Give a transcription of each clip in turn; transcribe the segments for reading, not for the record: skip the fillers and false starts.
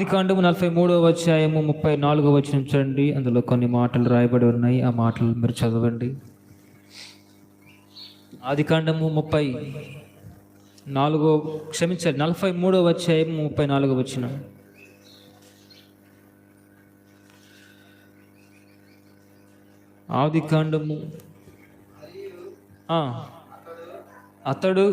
ఆదికాండము 43 చూడండి. అందులో కొన్ని మాటలు రాయబడి ఉన్నాయి. ఆ మాటలు మీరు చదవండి. ఆదికాండము 43 ఆదికాండము అతడు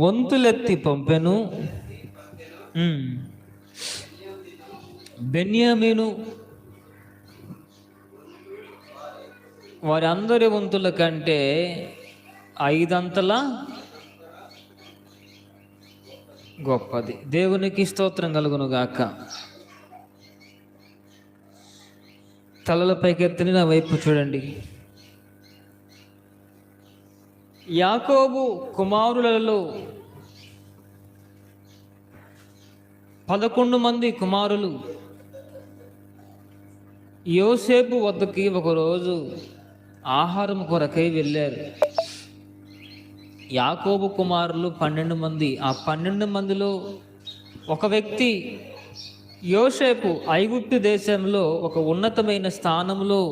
వంతులెత్తి పంపెను. బెన్యామీను వారి అందరి వంతుల కంటే 5 అంతలా గొప్పది. దేవునికి స్తోత్రం కలుగును గాక. తలల పైకెత్తిని నా వైపు చూడండి. యాకోబు కుమారులలో 11 మంది కుమారులు యోసేపు వద్దకి ఒకరోజు ఆహారం కొరకై వెళ్ళారు. యాకోబు కుమారులు 12 మంది. ఆ 12 మందిలో ఒక వ్యక్తి యోసేపు ఐగుప్తు దేశంలో ఒక ఉన్నతమైన స్థానంలో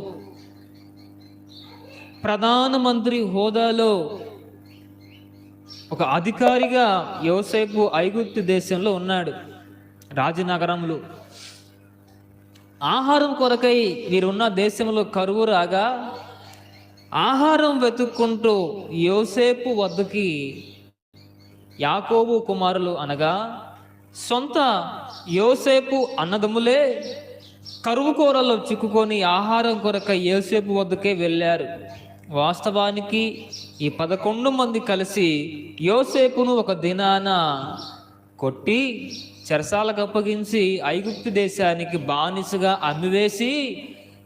ప్రధానమంత్రి హోదాలో ఒక అధికారిగా యోసేపు ఐగుప్తు దేశంలో ఉన్నాడు, రాజనగరంలో. ఆహారం కొరకై వీరున్న దేశంలో కరువు రాగా ఆహారం వెతుక్కుంటూ యోసేపు వద్దకి యాకోబు కుమారులు అనగా సొంత యోసేపు అన్నదమ్ములే కరువు కూరలో చిక్కుకొని ఆహారం కొరకై యోసేపు వద్దకే వెళ్ళారు. వాస్తవానికి ఈ 11 మంది కలిసి యోసేపును ఒక దినాన కొట్టి చెరసాలకు అప్పగించి ఐగుప్తు దేశానికి బానిసగా అమ్మివేసి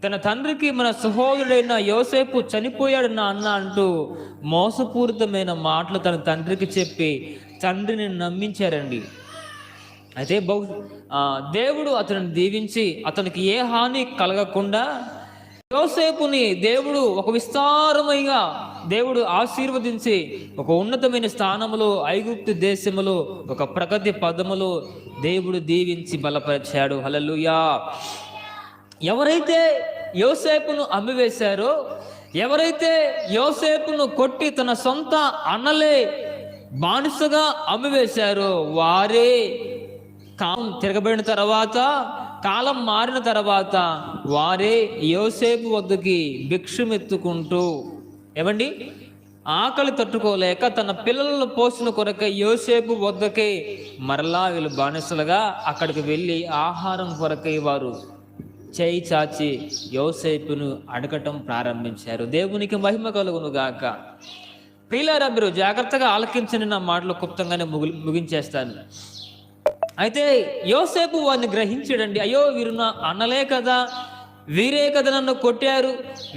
తన తండ్రికి మన సహోదరుడైన యోసేపు చనిపోయాడు నాన్న అంటూ మోసపూరితమైన మాటలు తన తండ్రికి చెప్పి తండ్రిని నమ్మించారండి. అయితే దేవుడు అతనిని దీవించి అతనికి ఏ హాని కలగకుండా యోసేపుని దేవుడు ఒక విస్తారమైన దేవుడు ఆశీర్వదించి ఒక ఉన్నతమైన స్థానంలో ఐగుప్తు దేశములో ఒక ప్రగతి పదములో దేవుడు దీవించి బలపరిచాడు. హల్లెలూయా. ఎవరైతే యోసేపును అమ్మివేశారో, ఎవరైతే యోసేపును కొట్టి తన సొంత అన్నలే బానిసగా అమ్మివేశారో వారే కాలం తిరగబడిన తర్వాత, కాలం మారిన తర్వాత వారే యోసేపు వద్దకి భిక్షమెత్తుకుంటూ ఏమండి ఆకలి తట్టుకోలేక తన పిల్లలను పోషణ కొరక యోసేపు వద్దకే మరలా వీళ్ళు బానిసలుగా అక్కడికి వెళ్ళి ఆహారం కొరకై వారు చేయి చాచి యోసేపును అడగటం ప్రారంభించారు. దేవునికి మహిమ కలుగును గాక. ప్రియులారా, మీరు జాగ్రత్తగా ఆలకించని నా మాటలు క్లుప్తంగానే ముగించేస్తాను. అయితే యోసేపు వారిని గ్రహించాడండి. అయ్యో, వీరు నా అన్నలే కదా, వీరే కదా నన్ను కొట్టారు,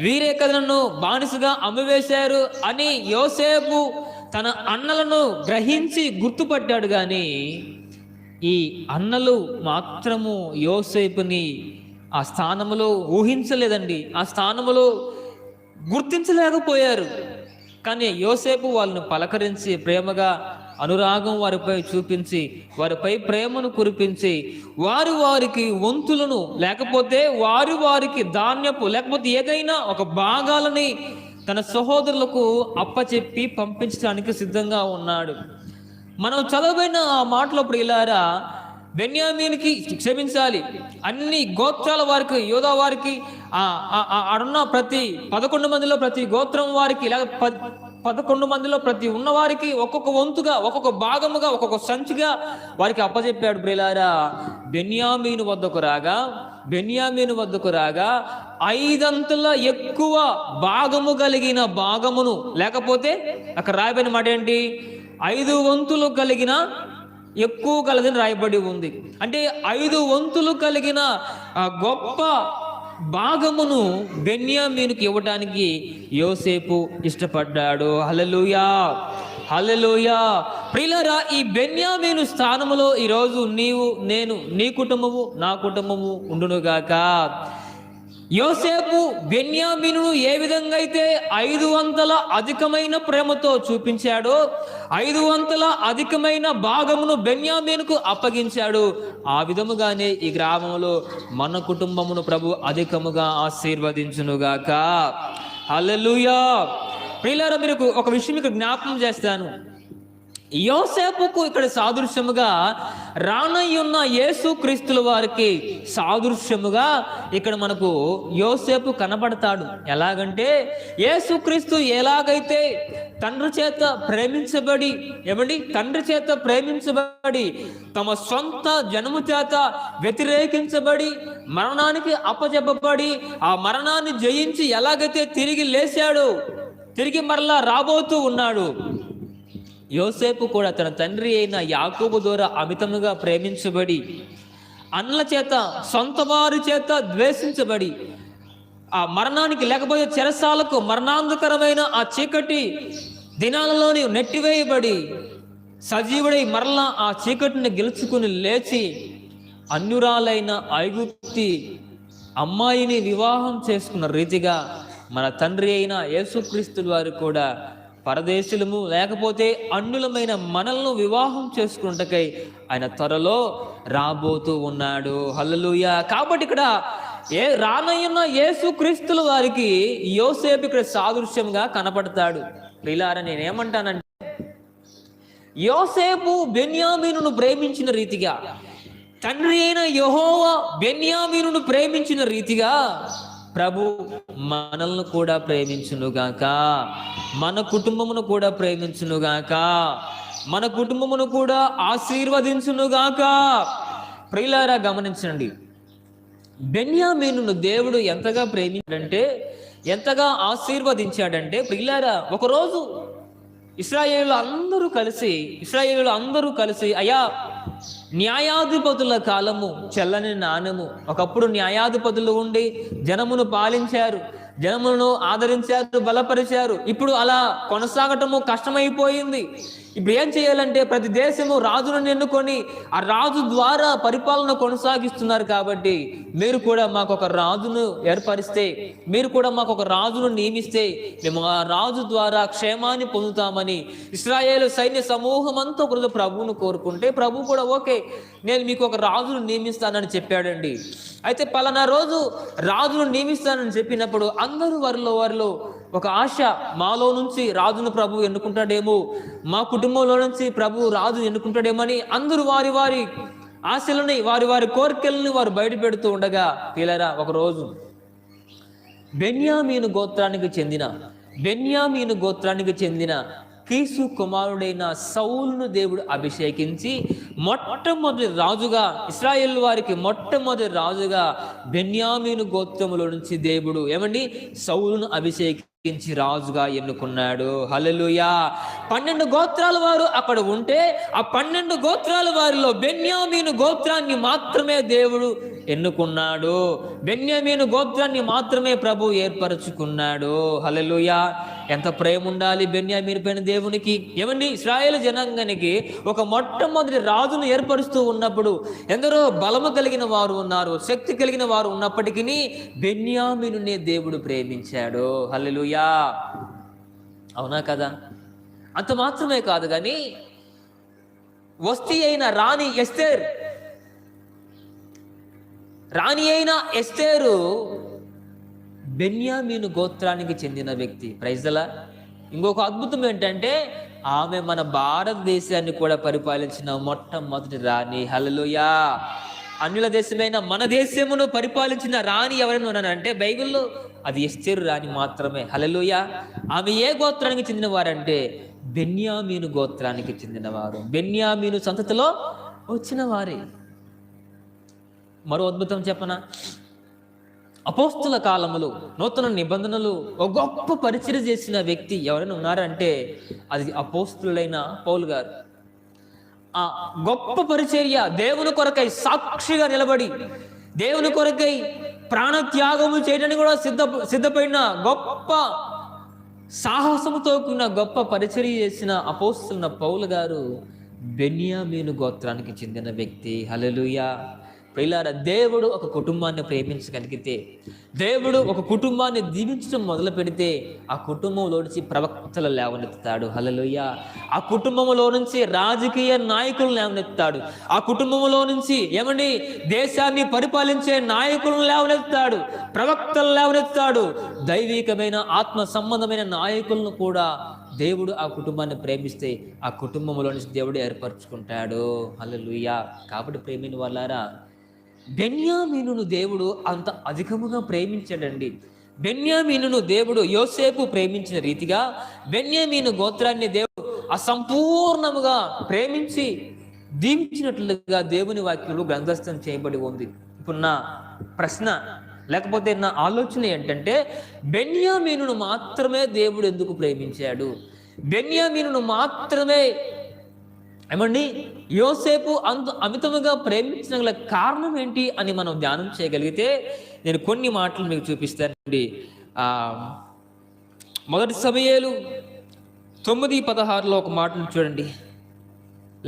వీరే కదా నన్ను బానిసగా అమ్మివేశారు అని యోసేపు తన అన్నలను గ్రహించి గుర్తుపట్టాడు. కానీ ఈ అన్నలు మాత్రము యోసేపుని ఆ స్థానములో ఊహించలేదండి, ఆ స్థానములో గుర్తించలేకపోయారు. కానీ యోసేపు వాళ్ళను పలకరించి ప్రేమగా అనురాగం వారిపై చూపించి వారిపై ప్రేమను కురిపించి వారికి వంతులను లేకపోతే వారికి ధాన్యపు లేకపోతే ఏదైనా ఒక భాగాలని తన సహోదరులకు అప్పచెప్పి పంపించడానికి సిద్ధంగా ఉన్నాడు. మనం చదవబడిన ఆ మాటలప్పుడు ఇలారా, బెన్యామీనికి క్షమించాలి, అన్ని గోత్రాల వారికి, యోధా వారికి, ఆడున్న ప్రతి 11 మందిలో ప్రతి గోత్రం వారికి, 11 మందిలో ప్రతి ఉన్నవారికి ఒక్కొక్క వంతుగా, ఒక్కొక్క భాగముగా, ఒక్కొక్క సంచిగా వారికి అప్పచెప్పాడు. ప్రియులారా, బెన్యామీను వద్దకు రాగా 5 అంతల ఎక్కువ భాగము కలిగిన భాగమును, లేకపోతే అక్కడ రాయబడిన మాట ఏంటి, 5 వంతులు కలిగిన ఎక్కువ కలదని రాయబడి ఉంది. అంటే 5 వంతులు కలిగిన గొప్ప భాగమును బెన్యామీనుకి ఇవ్వడానికి యోసేపు ఇష్టపడ్డాడు. హల్లెలూయా, హల్లెలూయా. ప్రియులారా, ఈ బెన్యామీను స్థానములో ఈరోజు నీవు, నేను, నీ కుటుంబము, నా కుటుంబము ఉండునుగాక. యోసేపు బెన్యామీనును ఏ విధంగా అయితే 500 అధికమైన ప్రేమతో చూపించాడో 500 అధికమైన భాగమును బెన్యామీనుకు అప్పగించాడు. ఆ విధముగానే ఈ గ్రామంలో మన కుటుంబమును ప్రభు అధికముగా ఆశీర్వదించునుగాక. హల్లెలూయా. ప్రియులారా, మీరు ఒక విషయం మీకు జ్ఞాపకం చేస్తాను. యోసేపుకు ఇక్కడ సాదృశ్యముగా రానయ్యున్న యేసు క్రీస్తుల వారికి సాదృశ్యముగా ఇక్కడ మనకు యోసేపు కనబడతాడు. ఎలాగంటే యేసుక్రీస్తు ఎలాగైతే తండ్రి చేత ప్రేమించబడి తమ సొంత జనము చేత వ్యతిరేకించబడి మరణానికి అప్పచెప్పబడి ఆ మరణాన్ని జయించి ఎలాగైతే తిరిగి లేచాడో, తిరిగి మరలా రాబోతూ ఉన్నాడు, యోసేపు కూడా తన తండ్రి అయిన యాకోబు ద్వారా అమితముగా ప్రేమించబడి అన్నల చేత సొంత వారి చేత ద్వేషించబడి ఆ మరణానికి లేకపోతే చెరసాలకు మరణాంధకరమైన ఆ చీకటి దినాలలోని నెట్టివేయబడి సజీవుడై మరలా ఆ చీకటిని గెలుచుకుని లేచి అన్యురాలైన ఐగుప్తి అమ్మాయిని వివాహం చేసుకున్న రీతిగా మన తండ్రి అయిన యేసుక్రీస్తు వారు కూడా పరదేశులము లేకపోతే అన్యులమైన మనల్ని వివాహం చేసుకున్నటకై ఆయన త్వరలో రాబోతూ ఉన్నాడు. హల్లెలూయా. కాబట్టి ఇక్కడ రానయ్యున్న యేసుక్రీస్తుల వారికి యోసేపు ఇక్కడ సాదృశ్యంగా కనపడతాడు. ప్రియులారా, నేనేమంటానంటే యోసేపు బెన్యామీనును ప్రేమించిన రీతిగా, తండ్రి అయిన యెహోవా బెన్యామీనును ప్రేమించిన రీతిగా ప్రభు మనల్ని కూడా ప్రేమించునుగాక, మన కుటుంబమును కూడా ప్రేమించునుగాక, మన కుటుంబమును కూడా ఆశీర్వదించునుగాక. ప్రియులారా, గమనించండి, బెన్యామీనును దేవుడు ఎంతగా ప్రేమించాడంటే, ఎంతగా ఆశీర్వదించాడంటే, ప్రియులారా, ఒకరోజు ఇశ్రాయేలు అందరూ కలిసి అయ్యా, న్యాయాధిపతుల కాలము చెల్లని నాణెము. ఒకప్పుడు న్యాయాధిపతులు ఉండి జనమును పాలించారు, జనములను ఆదరించారు, బలపరిచారు. ఇప్పుడు అలా కొనసాగటము కష్టమైపోయింది. ఇప్పుడు ఏం చేయాలంటే ప్రతి దేశము రాజును ఎన్నుకొని ఆ రాజు ద్వారా పరిపాలన కొనసాగిస్తున్నారు. కాబట్టి మీరు కూడా మాకు ఒక రాజును ఏర్పరిస్తే, మీరు కూడా మాకు ఒక రాజును నియమిస్తే మేము ఆ రాజు ద్వారా క్షేమాన్ని పొందుతామని ఇశ్రాయేలు సైన్య సమూహం అంతా కూడా ప్రభువును కోరుకుంటే ప్రభు కూడా ఓకే, నేను మీకు ఒక రాజును నియమిస్తానని చెప్పాడండి. అయితే పలానా రోజు రాజును నియమిస్తానని చెప్పినప్పుడు అందరూ వారిలో ఒక ఆశ, మాలో నుంచి రాజును ప్రభు ఎన్నుకుంటాడేమో, మా కుటుంబంలో నుంచి ప్రభు రాజు ఎన్నుకుంటాడేమని అందరూ వారి వారి ఆశలని, వారి వారి కోరికలను వారు బయట పెడుతూ ఉండగా, పిల్లరా, ఒకరోజు బెన్యామీను గోత్రానికి చెందిన కీసు కుమారుడైన సౌలును దేవుడు అభిషేకించి మొట్టమొదటి రాజుగా, ఇశ్రాయేలు వారికి మొట్టమొదటి రాజుగా బెన్యామీను గోత్రములో నుంచి దేవుడు సౌలును అభిషేకించి రాజుగా ఎన్నుకున్నాడు. హల్లెలూయా. 12 గోత్రాల వారు అక్కడ ఉంటే ఆ 12 గోత్రాల వారిలో బెన్యామీను గోత్రాన్ని మాత్రమే దేవుడు ఎన్నుకున్నాడు. బెన్యామీను గోత్రాన్ని మాత్రమే ప్రభు ఏర్పరచుకున్నాడు. హల్లెలూయా. ఎంత ప్రేమ ఉండాలి బెన్యామీను పైన దేవునికి. ఇశ్రాయేలు జనాంగానికి ఒక మొట్టమొదటి రాజును ఏర్పరుస్తూ ఉన్నప్పుడు ఎందరో బలము కలిగిన వారు ఉన్నారు, శక్తి కలిగిన వారు ఉన్నప్పటికీ బెన్యామీనునే దేవుడు ప్రేమించాడు. హల్లెలూయా. అవునా కదా? అంత మాత్రమే కాదు కానీ వస్తీ అయిన రాణి ఎస్తేరు బెన్యామీను గోత్రానికి చెందిన వ్యక్తి. Praise the lord. ఇంకొక అద్భుతం ఏంటంటే ఆమె మన భారతదేశాన్ని కూడా పరిపాలించిన మొట్టమొదటి రాణి. హల్లెలూయా. అన్యుల దేశమైన మన దేశమును పరిపాలించిన రాణి ఎవరైనా అంటే బైబిల్లో అది ఎస్తేరు రాణి మాత్రమే. హల్లెలూయా. ఆమె ఏ గోత్రానికి చెందిన వారంటే బెన్యామీను గోత్రానికి చెందినవారు, బెన్యామీను సంతతిలో వచ్చిన వారే. మరో అద్భుతం చెప్పనా? అపోస్తుల కాలములు, నూతన నిబంధనలు ఒక గొప్ప పరిచర్య చేసిన వ్యక్తి ఎవరైనా ఉన్నారంటే అది అపోస్తులైన పౌలు గారు. ఆ గొప్ప పరిచర్య, దేవుని కొరకై సాక్షిగా నిలబడి దేవుని కొరకై ప్రాణత్యాగము చేయడానికి కూడా సిద్ధపడిన గొప్ప సాహసముతో కూడిన గొప్ప పరిచర్య చేసిన అపోస్తులైన పౌలు గారు బెన్యామీను గోత్రానికి చెందిన వ్యక్తి. హల్లెలూయా. ప్రియులారా, దేవుడు ఒక కుటుంబాన్ని ప్రేమించగలిగితే, దేవుడు ఒక కుటుంబాన్ని దీవించడం మొదలు పెడితే ఆ కుటుంబంలో నుంచి ప్రవక్తలు లేవనెత్తుతాడు. హల్లెలూయా. ఆ కుటుంబంలో నుంచి రాజకీయ నాయకులను లేవనెత్తుతాడు. ఆ కుటుంబంలో నుంచి ఏమండి దేశాన్ని పరిపాలించే నాయకులను లేవనెత్తుతాడు, ప్రవక్తలు లేవనెత్తుతాడు. దైవికమైన ఆత్మ సంబంధమైన నాయకులను కూడా దేవుడు ఆ కుటుంబాన్ని ప్రేమిస్తే ఆ కుటుంబంలో నుంచి దేవుడు ఏర్పరచుకుంటాడు. హల్లెలూయా. కాబట్టి ప్రేమిని వాళ్ళారా, బెన్యామీనును దేవుడు అంత అధికముగా ప్రేమించాడండి. బెన్యామీనును దేవుడు యోసేపు ప్రేమించిన రీతిగా బెన్యామీను గోత్రాన్ని దేవుడు అసంపూర్ణముగా ప్రేమించి దీవించినట్లుగా దేవుని వాక్యంలో గ్రంథస్థం చేయబడి ఉంది. ఇప్పుడు నా ప్రశ్న లేకపోతే నా ఆలోచన ఏంటంటే, బెన్యామీనును మాత్రమే దేవుడు ఎందుకు ప్రేమించాడు? బెన్యామీనును మాత్రమే ఏమండి యోసేపు అంత అమితముగా ప్రేమించిన గల కారణం ఏంటి అని మనం ధ్యానం చేయగలిగితే నేను కొన్ని మాటలు మీకు చూపిస్తానండి. మొదటి సమూయేలు 9:16 ఒక మాటను చూడండి,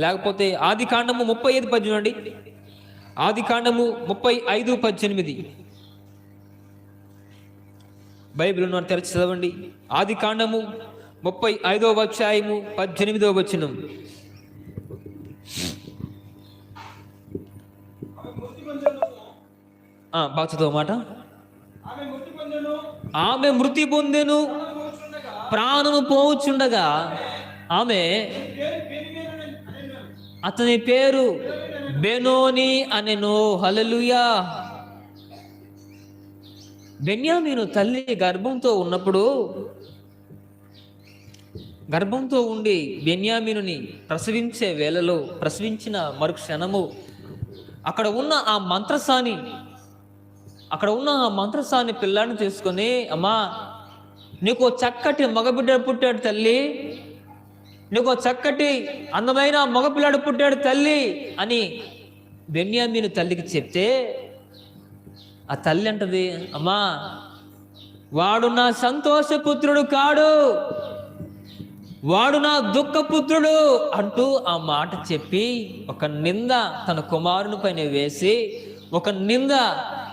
లేకపోతే ఆదికాండము 35:10 చూడండి. ఆదికాండము 35:18 బైబిల్ ఉన్న తెరచి చదవండి. ఆదికాండము 35వ అధ్యాయము 18వ వచనం. బాగా చదువు మాట. ఆమె మృతి పొందెను, ప్రాణము పోవచ్చుండగా ఆమె అతని పేరు బెనోని అనెను. హల్లెలూయా. బెన్యామీను తల్లి గర్భంతో ఉన్నప్పుడు, గర్భంతో ఉండి బెన్యామీనుని ప్రసవించే వేళలో, ప్రసవించిన మరుక్షణము అక్కడ ఉన్న ఆ మంత్రసాని పిల్లాడిని తీసుకొని, అమ్మా నీకు చక్కటి మగబిడ్డ పుట్టాడు తల్లి, నీకు చక్కటి అందమైన మగపిల్లాడు పుట్టాడు తల్లి అని బెన్యామీను తల్లికి చెప్తే, ఆ తల్లి అంటది, అమ్మా వాడు నా సంతోషపుత్రుడు కాడు, వాడు నా దుఃఖపుత్రుడు అంటూ ఆ మాట చెప్పి ఒక నింద తన కుమారుని పైన వేసి, ఒక నింద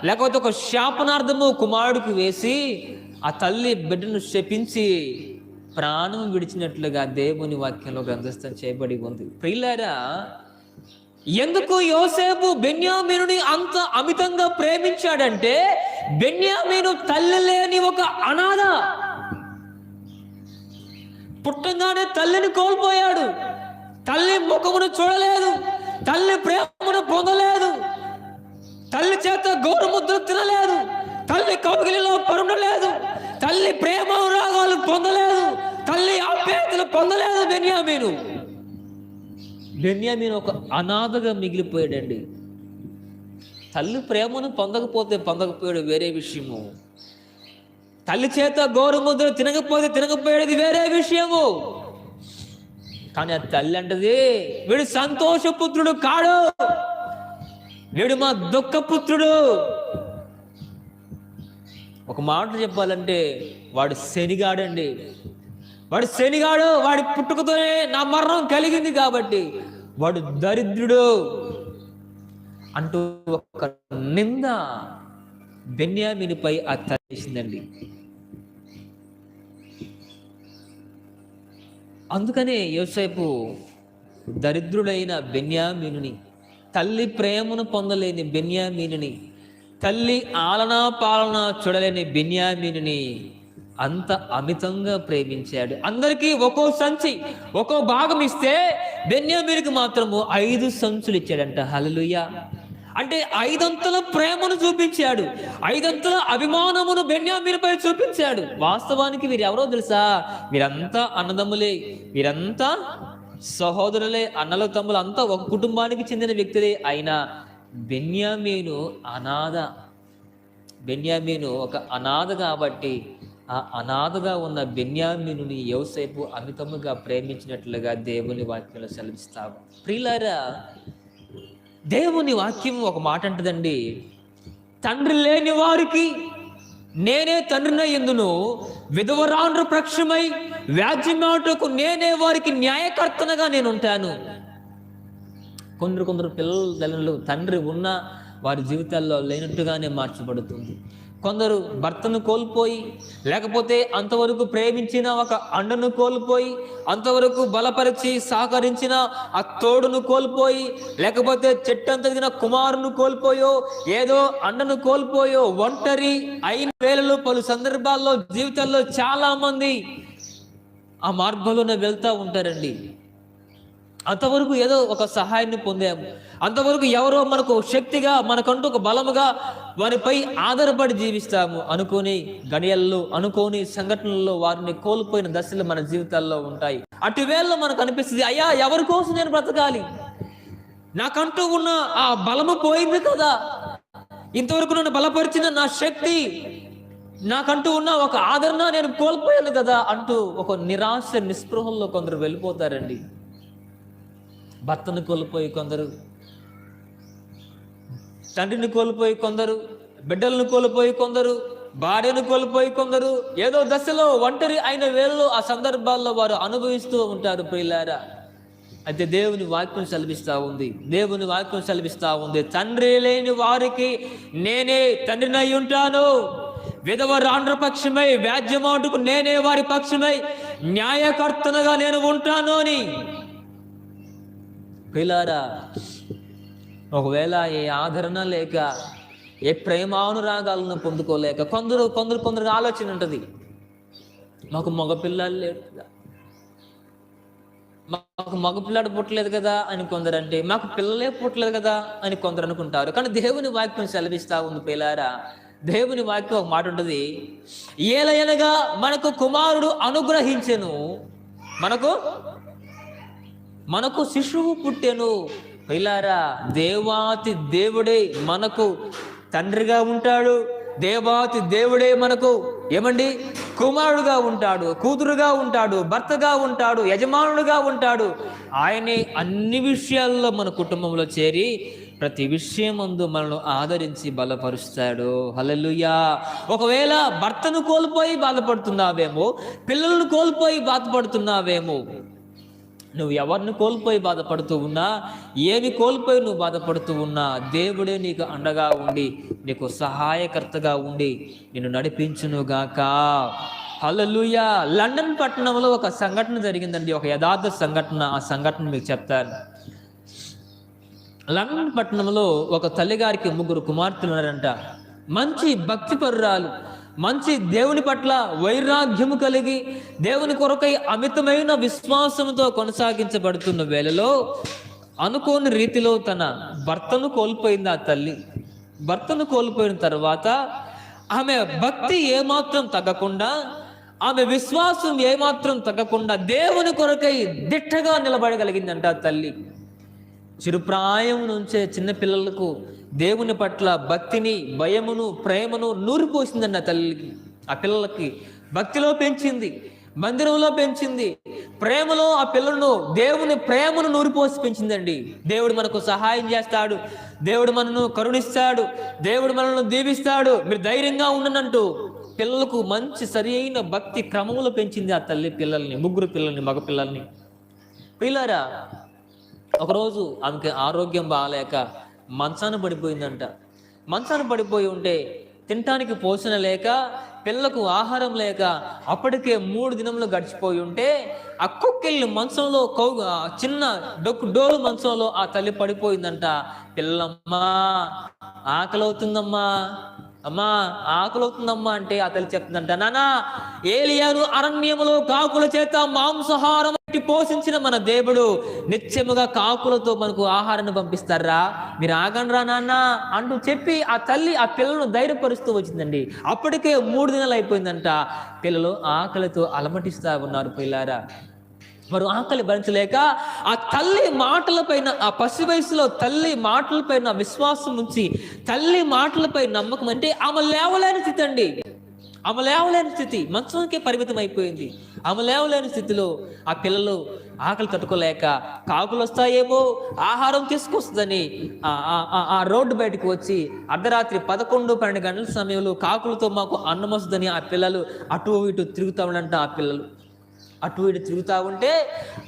లేకపోతే ఒక శాపనార్థము కుమారుడికి వేసి ఆ తల్లి బిడ్డను శపించి ప్రాణం విడిచినట్లుగా దేవుని వాక్యంలో గ్రంథస్థం చేయబడి ఉంది. ప్రియులారా, ఎందుకు యోసేపు బెన్యామీనుని అంత అమితంగా ప్రేమించాడంటే, బెన్యామీను తల్లి లేని ఒక అనాథ. పుట్టంగానే తల్లిని కోల్పోయాడు, తల్లి ముఖమును చూడలేదు, తల్లి ప్రేమను పొందలేదు, తల్లి చేత గోరుముద్ర తినలేదు, తల్లి కౌగిలిలో పరుండలేదు, తల్లి ప్రేమ రాగాలు పొందలేదు, తల్లి ఆప్యాయతలు పొందలేదు. బెన్యామీను ఒక అనాథగా మిగిలిపోయాడండి. తల్లి ప్రేమను పొందకపోయాడు వేరే విషయము, తల్లి చేత గోరుముద్ర తినకపోయేది వేరే విషయము. కానీ ఆ తల్లి అంటది, వీడు సంతోషపుత్రుడు కాడు, వీడు మా దుఃఖపుత్రుడు. ఒక మాట చెప్పాలంటే వాడు శనిగాడండి, వాడు శనిగాడు. వాడి పుట్టుకతోనే నా మరణం కలిగింది కాబట్టి వాడు దరిద్రుడు అంటూ ఒక నింద బెన్యామీనుపై ఆ తల్లి వేసిందండి. అందుకనే యోసేపు దరిద్రుడైన బెన్యామీనుని, తల్లి ప్రేమను పొందలేని బెన్యామీనుని, తల్లి ఆలనా పాలన చూడలేని బెన్యామీనుని అంత అమితంగా ప్రేమించాడు. అందరికీ ఒక్కో సంచి, ఒక్కో భాగం ఇస్తే బెన్యామీనుకి మాత్రము 5 సంచులు ఇచ్చాడంట. హల్లెలూయా. అంటే 5 అంతల ప్రేమను చూపించాడు, 5 అంతల అభిమానమును బెన్యామీనుపై చూపించాడు. వాస్తవానికి వీరెవరో తెలుసా? వీరంతా అన్నదమ్ములే, వీరంతా సహోదరులే, అన్నలు తమ్ములు అంతా ఒక కుటుంబానికి చెందిన వ్యక్తులే. అయినా బెన్యామీను అనాథ. బెన్యామీను ఒక అనాథ కాబట్టి ఆ అనాథగా ఉన్న బెన్యామీనుని యోసేపు అమితముగా ప్రేమించినట్లుగా దేవుని వాక్యంలో సెలవిస్తాము. ప్రియులారా, దేవుని వాక్యం ఒక మాట అంటదండి, తండ్రి లేని వారికి నేనే తండ్రినై ఎందును, విధవరాండ్ర పక్షమై వ్యాజ్యమాటకు నేనే వారికి న్యాయకర్తనగా నేను ఉంటాను. కొందరు పిల్లలు తండ్రి ఉన్నా వారి జీవితాల్లో లేనట్టుగానే మార్చబడుతుంది. కొందరు భర్తను కోల్పోయి, లేకపోతే అంతవరకు ప్రేమించిన ఒక అండను కోల్పోయి, అంతవరకు బలపరిచి సహకరించిన ఆ తోడును కోల్పోయి, లేకపోతే చెట్టంత దిగిన కుమారును కోల్పోయో, ఏదో అండను కోల్పోయో ఒంటరి అయిన వేళలో పలు సందర్భాల్లో జీవితాల్లో చాలా మంది ఆ మార్గంలోనే వెళ్తూ ఉంటారండి. అంతవరకు ఏదో ఒక సహాయాన్ని పొందాము, అంతవరకు ఎవరో మనకు శక్తిగా, మనకంటూ ఒక బలముగా వారిపై ఆధారపడి జీవిస్తాము అనుకోని గడియల్లో, అనుకోని సంఘటనల్లో వారిని కోల్పోయిన దశలు మన జీవితాల్లో ఉంటాయి. అటువేళలో మనకు అనిపిస్తుంది, అయ్యా ఎవరి కోసం నేను బ్రతకాలి, నాకంటూ ఉన్న ఆ బలము పోయింది కదా, ఇంతవరకు నన్ను బలపరిచిన నా శక్తి, నాకంటూ ఉన్న ఒక ఆదరణ నేను కోల్పోయాను కదా అంటూ ఒక నిరాశ నిస్పృహల్లో కొందరు వెళ్ళిపోతారండి. భర్తను కోల్పోయి కొందరు, తండ్రిని కోల్పోయి కొందరు, బిడ్డలను కోల్పోయి కొందరు, భార్యను కోల్పోయి కొందరు, ఏదో దశలో ఒంటరి అయిన వేళలో ఆ సందర్భాల్లో వారు అనుభవిస్తూ ఉంటారు ప్రియులారా. అయితే దేవుని వాక్యం సెలవిస్తూ ఉంది, దేవుని వాక్యం సెలవిస్తూ ఉంది, తండ్రి లేని వారికి నేనే తండ్రినై ఉంటాను, విధవరాండ్ర పక్షమై వ్యాజ్యమాటుకు నేనే వారి పక్షమై న్యాయకర్తనగా నేను ఉంటాను అని. పిల్లారా, ఒకవేళ ఏ ఆదరణ లేక, ఏ ప్రేమానురాగాలను పొందుకోలేక కొందరు ఆలోచన ఉంటుంది, మాకు మగపిల్లలు లేరు కదా, మాకు మగపిల్లాడు పుట్టలేదు కదా అని కొందరు అంటే, మాకు పిల్లలే పుట్టలేదు కదా అని కొందరు అనుకుంటారు. కానీ దేవుని వాక్యం సెలవిస్తూ ఉంది పిల్లారా, దేవుని వాక్యం ఒక మాట ఉంటుంది, ఏలయనగా మనకు కుమారుడు అనుగ్రహించెను, మనకు శిశువు పుట్టెను. పిల్లారా, దేవాతి దేవుడే మనకు తండ్రిగా ఉంటాడు, దేవాతి దేవుడే మనకు ఏమండి కుమారుడుగా ఉంటాడు, కూతురుగా ఉంటాడు, భర్తగా ఉంటాడు, యజమానుడుగా ఉంటాడు. ఆయనే అన్ని విషయాల్లో మన కుటుంబంలో చేరి ప్రతి విషయమందు మనల్ని ఆదరించి బలపరుస్తాడు. హల్లెలూయా. ఒకవేళ భర్తను కోల్పోయి బాధపడుతున్నావేమో, పిల్లలను కోల్పోయి బాధపడుతున్నావేమో, నువ్వు ఎవరిని కోల్పోయి బాధపడుతూ ఉన్నా, ఏమి కోల్పోయి నువ్వు బాధపడుతూ ఉన్నా, దేవుడే నీకు అండగా ఉండి, నీకు సహాయకర్తగా ఉండి నిన్ను నడిపించునుగాక. హల్లెలూయా. లండన్ పట్టణంలో ఒక సంఘటన జరిగిందండి, ఒక యథార్థ సంఘటన. ఆ సంఘటన మీకు చెప్తాను. లండన్ పట్టణంలో ఒక తల్లిగారికి 3 కుమార్తెలు ఉన్నారంట. మంచి భక్తిపరురాలు, మంచి దేవుని పట్ల వైరాగ్యము కలిగి, దేవుని కొరకై అమితమైన విశ్వాసంతో కొనసాగించబడుతున్న వేళలో అనుకోని రీతిలో తన భర్తను కోల్పోయింది ఆ తల్లి. భర్తను కోల్పోయిన తర్వాత ఆమె భక్తి ఏమాత్రం తగ్గకుండా, ఆమె విశ్వాసం ఏమాత్రం తగ్గకుండా దేవుని కొరకై దిట్టగా నిలబడగలిగిందంట ఆ తల్లి. చిరుప్రాయం నుంచే చిన్నపిల్లలకు దేవుని పట్ల భక్తిని, భయమును, ప్రేమను నూరిపోసిందండి ఆ తల్లికి. ఆ పిల్లలకి భక్తిలో పెంచింది, మందిరంలో పెంచింది, ప్రేమలో ఆ పిల్లలను, దేవుని ప్రేమను నూరిపోసి పెంచిందండి. దేవుడు మనకు సహాయం చేస్తాడు, దేవుడు మనను కరుణిస్తాడు, దేవుడు మనల్ని దీవిస్తాడు, మీరు ధైర్యంగా ఉండనంటూ పిల్లలకు మంచి సరి అయిన భక్తి క్రమంలో పెంచింది ఆ తల్లి పిల్లల్ని, 3 పిల్లల్ని, మగ పిల్లల్ని. పిల్లరా, ఒకరోజు ఆమెకి ఆరోగ్యం బాగాలేక మంచాన పడిపోయిందంట. మంచాన పడిపోయి ఉంటే తినటానికి పోషణ లేక, పిల్లలకు ఆహారం లేక అప్పటికే 3 దినములు గడిచిపోయి ఉంటే ఆ కుక్కెళ్ళి మంచంలో చిన్న డోలు మంచంలో ఆ తల్లి పడిపోయిందంట. పిల్లమ్మా ఆకలి అవుతుందమ్మా, అమ్మా ఆకలి అవుతుందమ్మా అంటే ఆ తల్లి చెప్తుందంట, నానా ఏలియాను అరణ్యములో కాకుల చేత మాంసాహారం పోషించిన మన దేవుడు నిత్యముగా కాకులతో మనకు ఆహారాన్ని పంపిస్తారా, మీరు ఆగండ్రా నాన్న అంటూ చెప్పి ఆ తల్లి ఆ పిల్లలను ధైర్యపరుస్తూ వచ్చిందండి. అప్పటికే 3 దినాలు అయిపోయిందంట. పిల్లలు ఆకలితో అలమటిస్తా ఉన్నారు. పిల్లారా, మరి ఆకలి భరించలేక ఆ తల్లి మాటలపైన, ఆ పసి వయసులో తల్లి మాటలపైన విశ్వాసం ఉంచి, తల్లి మాటలపై నమ్మకం, అంటే ఆమె లేవలేని స్థితి అండి, ఆమె లేవలేని స్థితి, మంచంకే పరిమితం అయిపోయింది. ఆమె లేవలేని స్థితిలో ఆ పిల్లలు ఆకలి తట్టుకోలేక కాకులు వస్తాయేమో ఆహారం తీసుకొస్తుందని ఆ రోడ్డు బయటకు వచ్చి అర్ధరాత్రి 11-12 గంటల సమయంలో కాకులతో మాకు అన్నం వస్తుందని ఆ పిల్లలు అటు ఇటు తిరుగుతా ఉండంట. ఆ పిల్లలు అటు ఇటు తిరుగుతూ ఉంటే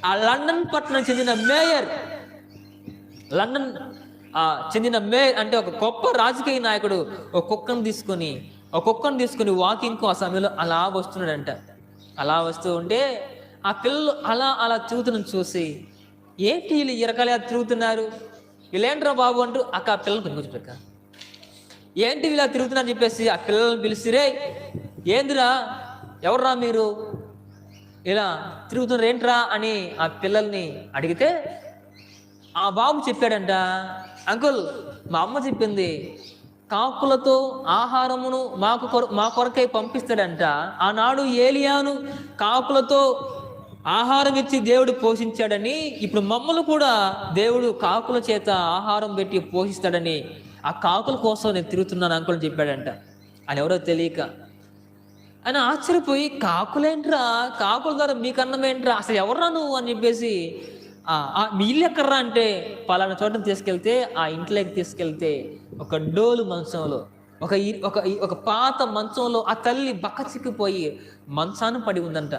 ఆ లండన్ పట్టణం చెందిన మేయర్, లండన్ చెందిన అంటే ఒక గొప్ప రాజకీయ నాయకుడు ఒక కుక్కను తీసుకొని వాకింగ్ ఆ సమయంలో అలా వస్తున్నాడంట. అలా వస్తూ ఉంటే ఆ పిల్లలు అలా అలా తిరుగుతున్న చూసి, ఏంటి వీళ్ళు ఇరకాల తిరుగుతున్నారు, వీళ్ళేంట్రా బాబు అంటూ ఆ పిల్లలు కొనుక్కొచ్చుక, ఏంటి ఇలా తిరుగుతున్నారు చెప్పేసి ఆ పిల్లల్ని పిలిచి, రే ఏందిరా, ఎవర్రా మీరు, ఇలా తిరుగుతున్నారు ఏంట్రా అని ఆ పిల్లల్ని అడిగితే ఆ బాబు చెప్పాడంట, అంకుల్ మా అమ్మ చెప్పింది కాకులతో ఆహారమును మా కొరకై పంపిస్తాడంట. ఆనాడు ఏలియాను కాకులతో ఆహారం ఇచ్చి దేవుడు పోషించాడని, ఇప్పుడు మమ్మల్ని కూడా దేవుడు కాకుల చేత ఆహారం పెట్టి పోషిస్తాడని ఆ కాకుల కోసం నేను తిరుగుతున్నాను అంకుల్ చెప్పాడంట. అని ఎవరో తెలియక ఆయన ఆశ్చర్యపోయి, కాకులేంట్రా, కాకుల ద్వారా మీకు అన్నం ఏంట్రా, అసలు ఎవర్రా నువ్వు అని చెప్పేసి, మీ ఇల్లు ఎక్కర్రా అంటే పలానా చోటను తీసుకెళ్తే ఆ ఇంట్లోకి తీసుకెళ్తే ఒక డోలు మంచంలో ఒక పాత మంచంలో ఆ తల్లి బక్క చిక్కిపోయి మంచాన్ని పడి ఉందంట.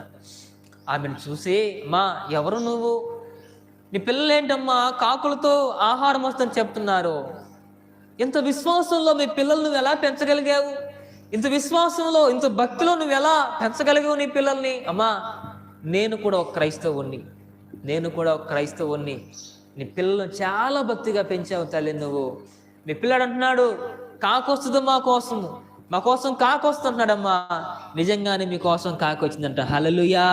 ఆమెను చూసి, మా ఎవరు నువ్వు, నీ పిల్లలేంటమ్మా కాకులతో ఆహారం వస్తుందని చెప్తున్నారు, ఇంత విశ్వాసంలో మీ పిల్లలు నువ్వు ఎలా పెంచగలిగావు, ఇంత విశ్వాసంలో ఇంత భక్తిలో నువ్వు ఎలా పెంచగలిగావు నీ పిల్లల్ని. అమ్మా నేను కూడా ఒక క్రైస్తవుణ్ణి, నీ పిల్లలను చాలా భక్తిగా పెంచావు తల్లి నువ్వు. మీ పిల్లాడు అంటున్నాడు కాకొస్తుంది మా కోసం కాకొస్తున్నాడమ్మా. నిజంగానే మీకోసం కాకొచ్చిందంట. హల్లెలూయా,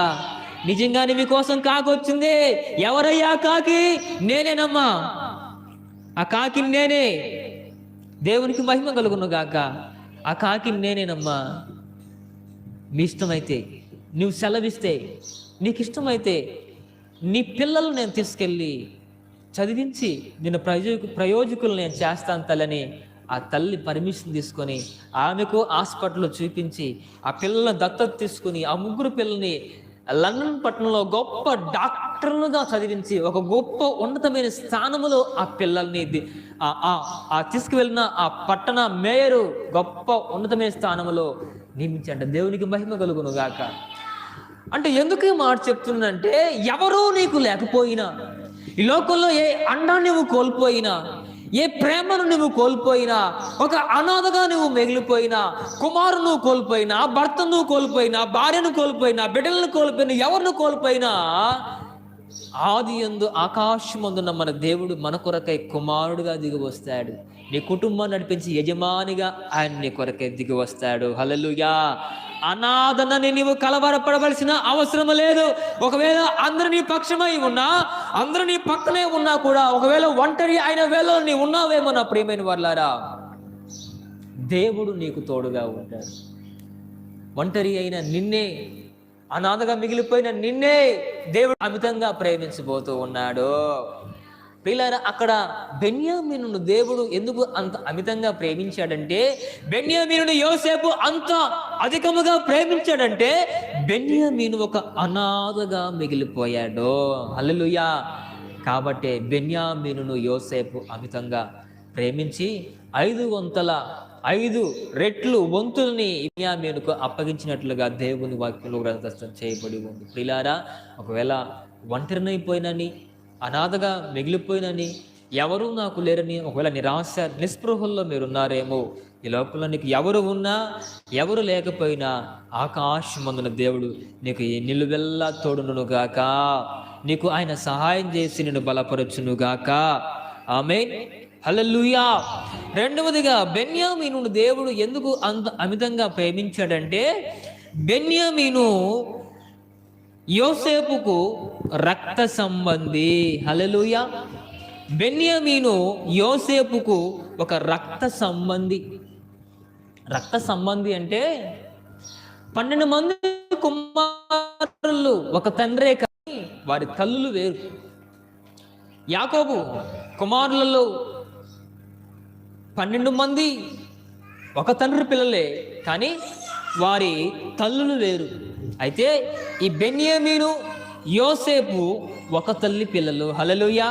నిజంగానే మీకోసం కాకొచ్చింది. ఎవరయ్యా కాకి? నేనేనమ్మా, ఆ కాకి నేనే. దేవునికి మహిమ కలుగును గాక. ఆ కాకి నేనేనమ్మా. మీ ఇష్టమైతే, నువ్వు సెలవిస్తే, నీకు ఇష్టమైతే నీ పిల్లలు నేను తీసుకెళ్ళి చదివించి నిన్ను ప్రయోజకులు నేను చేస్తాను తల్లని ఆ తల్లి పర్మిషన్ తీసుకొని ఆమెకు హాస్పిటల్లో చూపించి ఆ పిల్లలను దత్తత తీసుకుని ఆ ముగ్గురు పిల్లల్ని లండన్ పట్టణంలో గొప్ప డాక్టర్లుగా చదివించి ఒక గొప్ప ఉన్నతమైన స్థానములో ఆ పిల్లల్ని తీసుకువెళ్ళిన ఆ పట్టణ మేయరు గొప్ప ఉన్నతమైన స్థానములో నియమించండి. దేవునికి మహిమ కలుగును గాక. అంటే ఎందుకు మాట చెప్తుందంటే, ఎవరూ నీకు లేకపోయినా, ఈ లోకంలో ఏ అండాన్ని నువ్వు కోల్పోయినా, ఏ ప్రేమను నువ్వు కోల్పోయినా, ఒక అనాథగా నువ్వు మిగిలిపోయినా, కుమారును కోల్పోయినా, భర్తను కోల్పోయినా, భార్యను కోల్పోయినా, బిడ్డలను కోల్పోయినా, ఎవరిని కోల్పోయినా, ఆది యందు ఆకాశమందున్న మన దేవుడు మన కొరకై కుమారుడుగా దిగి వస్తాడు. నీ కుటుంబాన్ని నడిపించి యజమానిగా ఆయన నీ కొరకై దిగి వస్తాడు. హల్లెలూయా. అనాథనని నీవు కలవరపడవలసిన అవసరం లేదు. ఒకవేళ అందరూ నీ పక్షమై ఉన్నా, అందరూ నీ పక్కనే ఉన్నా కూడా, ఒకవేళ ఒంటరి అయిన వేళ నీ ఉన్నావేమో నా ప్రియమైన వారలారా, దేవుడు నీకు తోడుగా ఉంటాడు. ఒంటరి అయిన నిన్నే, అనాథగా మిగిలిపోయిన నిన్నే దేవుడు అమితంగా ప్రేమించబోతూ ఉన్నాడు. ప్రియులారా, అక్కడ బెన్యామీనును దేవుడు ఎందుకు అంత అమితంగా ప్రేమించాడంటే, బెన్యామీనును యోసేపు అంత అధికముగా ప్రేమించాడంటే, బెన్యామీను ఒక అనాథగా మిగిలిపోయాడు. హల్లెలూయా. కాబట్టి బెన్యామీనును యోసేపు అమితంగా ప్రేమించి 5 రెట్లు వంతుల్ని బెన్యామీనుకు అప్పగించినట్లుగా దేవుని వాక్యంలో గ్రంథస్థం చేయబడి ఉంది. ప్రియులారా, ఒకవేళ ఒంటరినైపోయినని, అనాథగా మిగిలిపోయినని, ఎవరూ నాకు లేరని ఒకవేళ నిరాశ నిస్పృహల్లో మీరున్నారేమో, ఈ లోకంలో నీకు ఎవరు ఉన్నా ఎవరు లేకపోయినా ఆకాశమందున దేవుడు నీకు నిలువెల్లా తోడునుగాక, నీకు ఆయన సహాయం చేసి నిన్ను బలపరచునుగాక. ఆమేన్. హల్లెలూయా. రెండవదిగా బెన్యామీనును దేవుడు ఎందుకు అంత అమితంగా ప్రేమించాడంటే, బెన్యామీను యోసేపుకు రక్త సంబంధి. హల్లెలూయా. బెన్యామీను యోసేపుకు ఒక రక్త సంబంధి. రక్త సంబంధి అంటే 12 మంది కుమారులు ఒక తండ్రే కానీ వారి తల్లులు వేరు. యాకోబు కుమారులలో 12 మంది ఒక తండ్రి పిల్లలే కానీ వారి తల్లులు వేరు. అయితే ఈ బెన్యామీను యోసేపు ఒక తల్లి పిల్లలు. హల్లెలూయా.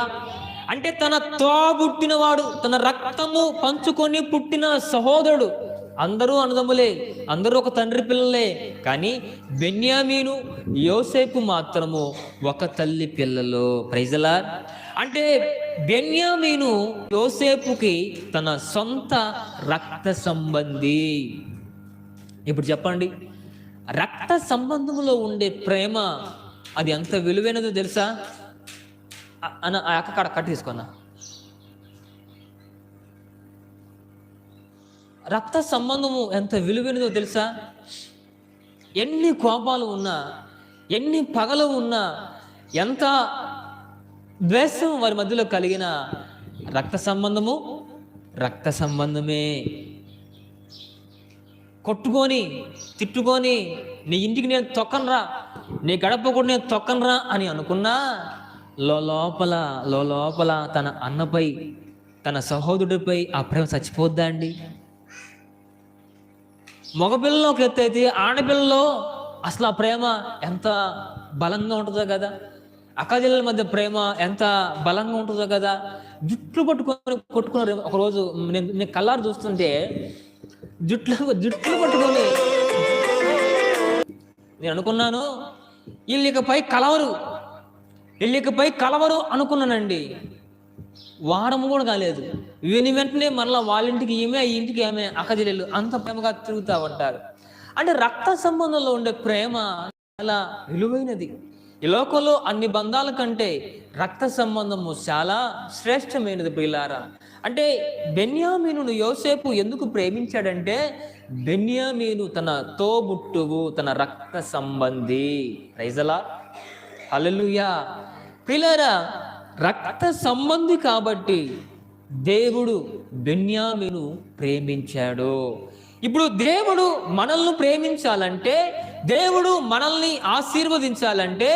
అంటే తన తోబుట్టినవాడు, తన రక్తము పంచుకొని పుట్టిన సహోదరుడు. అందరూ అన్నదమ్ములే, అందరూ ఒక తండ్రి పిల్లలే, కానీ బెన్యామీను యోసేపు మాత్రము ఒక తల్లి పిల్లలు. Praise the lord. అంటే బెన్యామీను యోసేపుకి తన సొంత రక్త సంబంధి. ఇప్పుడు చెప్పండి, రక్త సంబంధంలో ఉండే ప్రేమ అది ఎంత విలువైనదో తెలుసా? అక్కడ కట్ తీసుకున్నా. రక్త సంబంధము ఎంత విలువైనదో తెలుసా? ఎన్ని కోపాలు ఉన్నా, ఎన్ని పగలు ఉన్నా, ఎంత ద్వేషం వారి మధ్యలో కలిగిన రక్త సంబంధము రక్త సంబంధమే. కొట్టుకొని తిట్టుకొని నీ ఇంటికి నేను తొక్కనరా, నీ గడప కూడా నేను తొక్కనరా అని అనుకున్నా లోపల తన అన్నపై, తన సహోదరుడిపై ఆ ప్రేమ చచ్చిపోద్దా అండి? మగపిల్లలో ఒక ఎత్తు అయితే ఆడపిల్లలో అసలు ఆ ప్రేమ ఎంత బలంగా ఉంటుందో కదా. అక్కజల్లల మధ్య ప్రేమ ఎంత బలంగా ఉంటుందో కదా. జుట్లు కొట్టుకున్నారు ఒకరోజు. నేను కళ్ళారు చూస్తుంటే జుట్లు పట్టుకొని నేను అనుకున్నాను, వీళ్ళికపై కలవరు అనుకున్నానండి. వారం కూడా కాలేదు, వెంటనే మరలా వాళ్ళ ఇంటికి ఈమె, ఈ ఇంటికి ఆమె, అక్కజల్లెలు అంత ప్రేమగా తిరుగుతూ ఉంటారు. అంటే రక్త సంబంధంలో ఉండే ప్రేమ చాలా విలువైనది. ఈ లోకంలో అన్ని బంధాల కంటే రక్త సంబంధము చాలా శ్రేష్టమైనది ప్రియులారా. అంటే బెన్యామీనును యోసేపు ఎందుకు ప్రేమించాడంటే, బెన్యామీను తన తోబుట్టువు, తన రక్త సంబంధి. ప్రైజలా, హల్లెలూయా. ప్రియులారా, రక్త సంబంధి కాబట్టి దేవుడు బెన్యామీను ప్రేమించాడు. ఇప్పుడు దేవుడు మనల్ని ప్రేమించాలంటే, దేవుడు మనల్ని ఆశీర్వదించాలంటే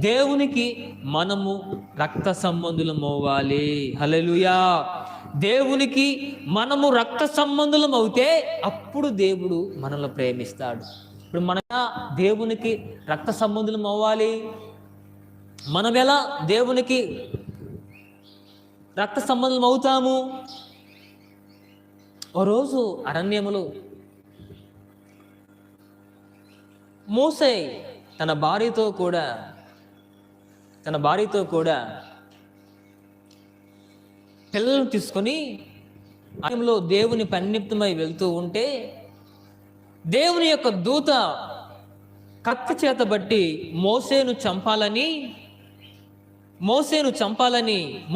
దేవునికి మనము రక్త సంబంధులం అవ్వాలి. హల్లెలూయా. దేవునికి మనము రక్త సంబంధులం అవుతే అప్పుడు దేవుడు మనల్ని ప్రేమిస్తాడు. ఇప్పుడు మన దేవునికి రక్త సంబంధులం అవ్వాలి. మనం ఎలా దేవునికి రక్త సంబంధం అవుతాము? ఓ రోజు అరణ్యములో మోసే తన భార్యతో కూడా పిల్లలను తీసుకొని అరణ్యంలో దేవుని పన్నిప్తమై వెళ్తూ ఉంటే, దేవుని యొక్క దూత కత్తి చేత బట్టి మోసేను చంపాలని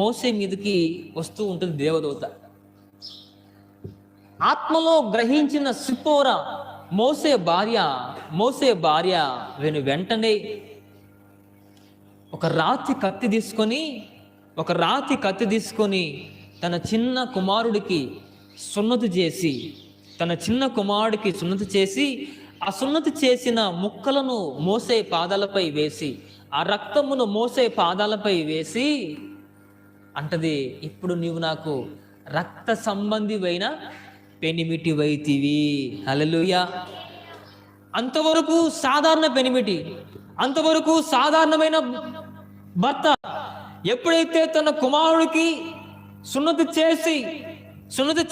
మోసే మీదకి వస్తూ ఉంటుంది దేవదూత. ఆత్మలో గ్రహించిన సిప్పోరా మోసే భార్య వెంటనే ఒక రాతి కత్తి తీసుకొని తన చిన్న కుమారుడికి సున్నతి చేసి ఆ సున్నతి చేసిన ముక్కలను మోసే పాదాలపై వేసి, ఆ రక్తమును మోసే పాదాలపై వేసి అంటది, ఇప్పుడు నీవు నాకు రక్త సంబంధివైన పెనిమిటి వైతివి. హల్లెలూయా. అంతవరకు సాధారణ పెనిమిటి, అంతవరకు సాధారణమైన భర్త ఎప్పుడైతే తన కుమారుడికి సున్నతి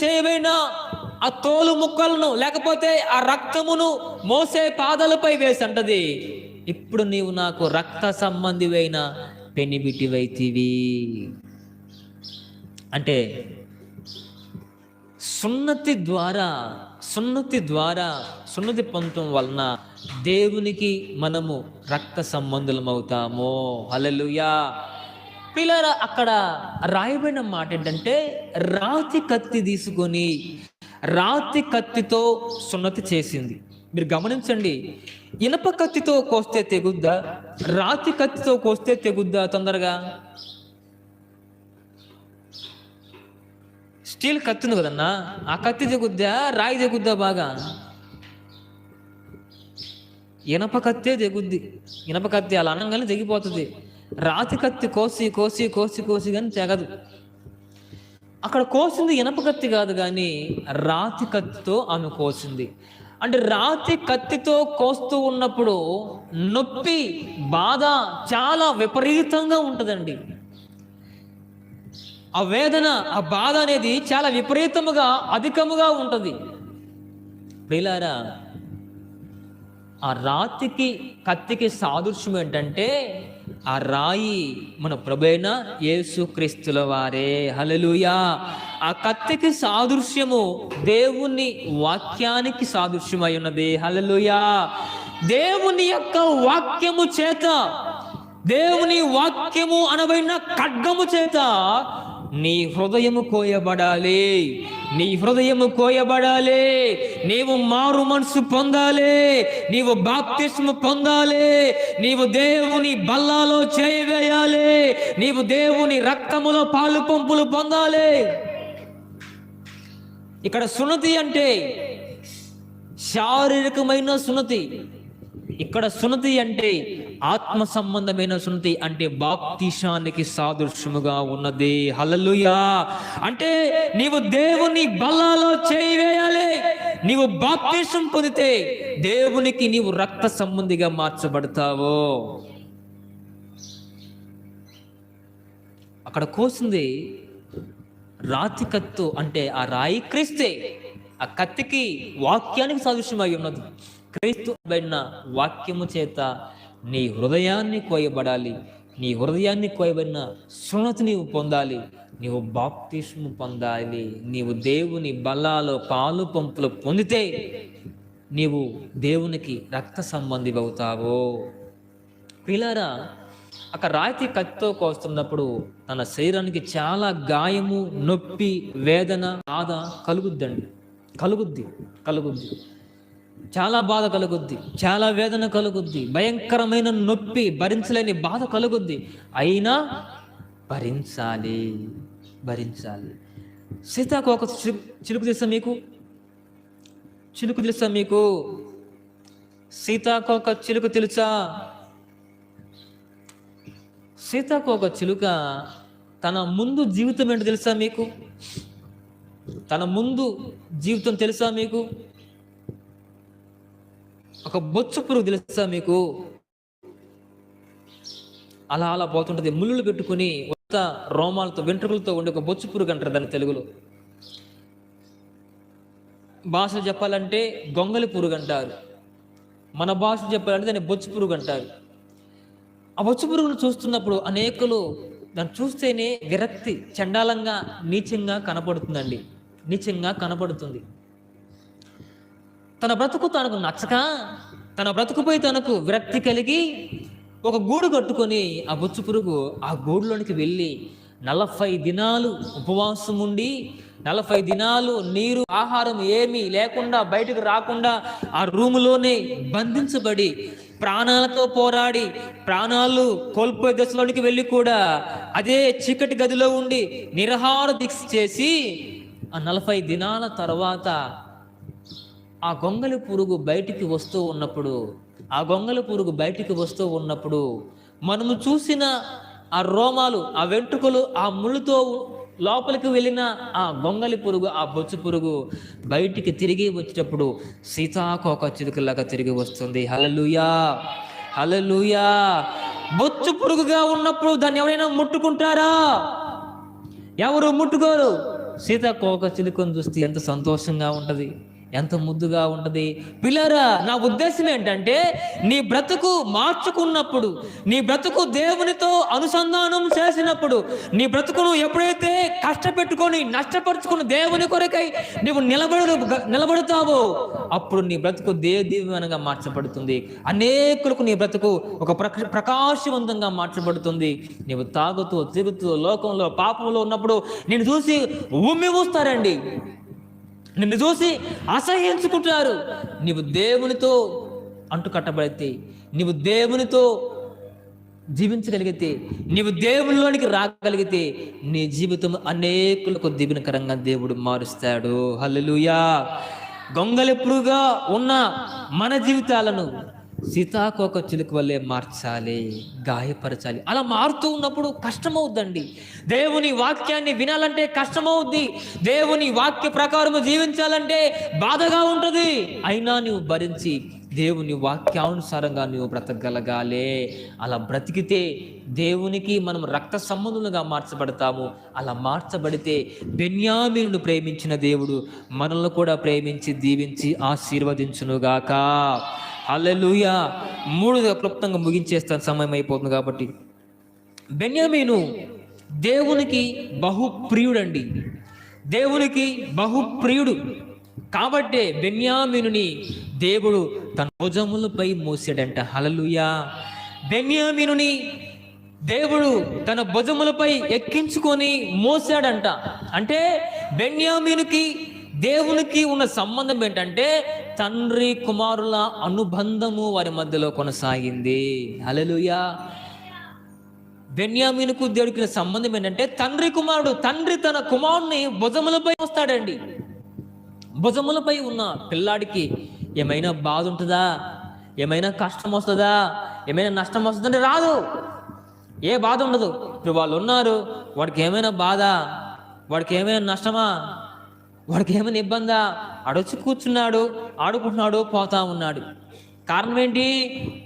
చేయబడిన ఆ తోలు ముక్కలను లేకపోతే ఆ రక్తమును మోసే పాదాలపై వేసి అంటది, ఇప్పుడు నీవు నాకు రక్త సంబంధివైన పెనిమిటి వైతివి. అంటే సున్నతి పొందడం వలన దేవునికి మనము రక్త సంబంధులం అవుతాము. హల్లెలూయా. పిల్లరా, అక్కడ రాయబడిన మాట ఏంటంటే, రాతి కత్తితో సున్నతి చేసింది. మీరు గమనించండి, ఇనప కత్తితో కోస్తే తెగుద్దా, రాతి కత్తితో కోస్తే తెగుద్దా తొందరగా? స్టీల్ కత్తి ఉంది కదన్నా, ఆ కత్తి తెగుద్దా, రాయి తెగుద్దా? బాగా ఇనప కత్తే తెగుద్ది. ఇనప కత్తి అలా అనగానే తెగిపోతుంది. రాతి కత్తి కోసి కానీ తెగదు. అక్కడ కోసింది ఇనప కత్తి కాదు కానీ రాతి కత్తితో ఆమె కోసింది. అంటే రాతి కత్తితో కోస్తూ ఉన్నప్పుడు నొప్పి, బాధ చాలా విపరీతంగా ఉంటుందండి. ఆ వేదన, ఆ బాధ అనేది చాలా విపరీతముగా, అధికముగా ఉంటుంది. ప్రియులారా, ఆ రాతికి కత్తికి సాదృశ్యం ఏంటంటే ఆ రాయి మన ప్రభువైన యేసుక్రీస్తుల వారే. హల్లెలూయా. ఆ కత్తికి సాదృశ్యము దేవుని వాక్యానికి సాదృశ్యమై ఉన్నది. హల్లెలూయా. దేవుని యొక్క వాక్యము చేత, దేవుని వాక్యము అనబడిన ఖడ్గము చేత నీ హృదయము కోయబడాలి. నీ హృదయము కోయబడాలి. నీవు మారు మనసు పొందాలి. నీవు బాప్తిస్ము పొందాలి. నీవు దేవుని బల్లాలో చేయవేయాలి. నీవు దేవుని రక్తములో పాలు పంపులు పొందాలి. ఇక్కడ సున్నతి అంటే శారీరకమైన సున్నతి. ఇక్కడ సున్నతి అంటే ఆత్మ సంబంధమైన సున్నతి, అంటే బాప్తిసానికి సాదృశ్యముగా ఉన్నది. హల్లెలూయా. అంటే నీవు దేవుని బల్లాలో చేయవేయాలి. నీవు బాప్తిసం పొందితే దేవునికి నీవు రక్త సంబంధిగా మార్చబడతావు. అక్కడ కోసింది రాతి కత్తు, అంటే ఆ రాయి క్రీస్తే. ఆ కత్తికి వాక్యానికి సాదృశ్యమై ఉన్నది. క్రీస్తు బడిన వాక్యము చేత నీ హృదయాన్ని కోయబడాలి. నీ హృదయాన్ని కోయబడిన సున్నతి నీవు పొందాలి. నీవు బాప్తిస్ము పొందాలి. నీవు దేవుని బల్లాలో పాలు పంపులు పొందితే నీవు దేవునికి రక్త సంబంధి అవుతావు. పిల్లారా, అక్కడ రాతి కత్తితో కోస్తున్నప్పుడు తన శరీరానికి చాలా గాయము, నొప్పి, వేదన, బాధ కలుగుద్ది. చాలా బాధ కలుగుద్ది, చాలా వేదన కలుగుద్ది, భయంకరమైన నొప్పి, భరించలేని బాధ కలుగుద్ది. అయినా భరించాలి. సీతాకోక చిలుకు తెలుసా మీకు? సీతాకోక చిలుక తెలుసా? సీతాకోక చిలుక తన ముందు జీవితం ఏంటో తెలుసా మీకు? తన ముందు జీవితం తెలుసా మీకు? ఒక బొచ్చు పురుగు తెలుసా మీకు? అలా పోతుంటది, ముళ్ళులు పెట్టుకుని కొత్త రోమాలతో, వెంట్రుకలతో ఉండే ఒక బొచ్చు పురుగు అంటారు దాన్ని తెలుగులో. భాష చెప్పాలంటే గొంగలి పురుగు అంటారు. మన భాష చెప్పాలంటే దాన్ని బొచ్చు పురుగు అంటారు. ఆ బొచ్చు పురుగును చూస్తున్నప్పుడు అనేకులు దాన్ని చూస్తేనే విరక్తి, చండాలంగా, నీచంగా కనపడుతుంది. తన బ్రతుకు తనకు నచ్చక, తన బ్రతుకుపై తనకు విరక్తి కలిగి ఒక గూడు కట్టుకొని ఆ బొచ్చు పురుగు ఆ గూడులోనికి వెళ్ళి 40 దినాలు ఉపవాసం ఉండి, 40 దినాలు నీరు, ఆహారం ఏమీ లేకుండా, బయటకు రాకుండా ఆ రూములోనే బంధించబడి, ప్రాణాలతో పోరాడి, ప్రాణాలు కోల్పోయే దశలోనికి వెళ్ళి కూడా అదే చీకటి గదిలో ఉండి నిరాహార దీక్ష చేసి ఆ 40 దినాల తర్వాత ఆ గొంగలి పురుగు బయటికి వస్తూ ఉన్నప్పుడు మనము చూసిన ఆ రోమాలు, ఆ వెంట్రుకలు, ఆ ముళ్ళుతో లోపలికి వెళ్ళిన ఆ గొంగలి పురుగు, ఆ బొచ్చు పురుగు బయటికి తిరిగి వచ్చేటప్పుడు సీతాకోక చిలుకలాగా తిరిగి వస్తుంది. హల్లెలూయా. బొచ్చు పురుగుగా ఉన్నప్పుడు దాన్ని ఎవరైనా ముట్టుకుంటారా? ఎవరు ముట్టుకోరు. సీతాకోక చిలుకను చూస్తే ఎంత సంతోషంగా ఉంటది, ఎంత ముద్దుగా ఉంటది. పిల్లరా, నా ఉద్దేశం ఏంటంటే నీ బ్రతుకు మార్చుకున్నప్పుడు, నీ బ్రతుకు దేవునితో అనుసంధానం చేసినప్పుడు, నీ బ్రతుకును ఎప్పుడైతే కష్టపెట్టుకొని నష్టపరుచుకుని దేవుని కొరకై నీవు నిలబడతావో అప్పుడు నీ బ్రతుకు దీవెనగా మార్చబడుతుంది. అనేకులకు నీ బ్రతుకు ఒక ప్రకాశవంతంగా మార్చబడుతుంది. నీవు తాగుతూ తిరుగుతూ లోకంలో పాపంలో ఉన్నప్పుడు నిన్ను చూసి ఉమ్మి ఊస్తారండి, నిన్ను చూసి అసహ్యించుకుంటారు. నీవు దేవునితో అంటుకట్టబడితే, నీవు దేవునితో జీవించగలిగితే, నీవు దేవునిలోనికి రాగలిగితే నీ జీవితం అనేకులకు దీవెనకరంగా దేవుడు మారుస్తాడు. హల్లెలూయా. గొంగలి పురుగుగా ఉన్న మన జీవితాలను సీతాకోక చిలుక వల్లే మార్చాలి, గాయపరచాలి. అలా మారుతూ ఉన్నప్పుడు కష్టమవుద్దండి. దేవుని వాక్యాన్ని వినాలంటే కష్టమవుద్ది. దేవుని వాక్య ప్రకారం జీవించాలంటే బాధగా ఉంటుంది. అయినా నువ్వు భరించి దేవుని వాక్యానుసారంగా నువ్వు బ్రతకగలగాలి. అలా బ్రతికితే దేవునికి మనం రక్త సంబంధులుగా మార్చబడతాము. అలా మార్చబడితే బెన్యామీనును ప్రేమించిన దేవుడు మనల్ని కూడా ప్రేమించి దీవించి ఆశీర్వదించునుగాక. హల్లెలూయా. 3గా క్లుప్తంగా ముగించేస్తాను, సమయం అయిపోతుంది కాబట్టి. బెన్యామీను దేవునికి బహుప్రియుడండి. దేవునికి బహుప్రియుడు కాబట్టే బెన్యామీనుని దేవుడు తన భుజములపై మోసాడంట. హల్లెలూయా. బెన్యామీనుని దేవుడు తన భుజములపై ఎక్కించుకొని మోసాడంట. అంటే బెన్యామీనుకి దేవునికి ఉన్న సంబంధం ఏంటంటే తండ్రి కుమారుల అనుబంధము వారి మధ్యలో కొనసాగింది. హల్లెలూయా. బెన్యామీనుకు దేవుడికి సంబంధం ఏంటంటే తండ్రి కుమారుడు. తండ్రి తన కుమారుడిని భుజములపై వస్తాడండి. భుజములపై ఉన్న పిల్లాడికి ఏమైనా బాధ ఉంటుందా? ఏమైనా కష్టం వస్తుందా? ఏమైనా నష్టం వస్తుందంటే రాదు. ఏ బాధ ఉండదు. ఇప్పుడు వాళ్ళు ఉన్నారు, వాడికి ఏమైనా బాధ, వాడికి ఏమైనా నష్టమా, వాడికి ఏమైనా ఇబ్బందా? ఆడొచ్చి కూర్చున్నాడు, ఆడుకుంటున్నాడు, పోతా ఉన్నాడు. కారణం ఏంటి?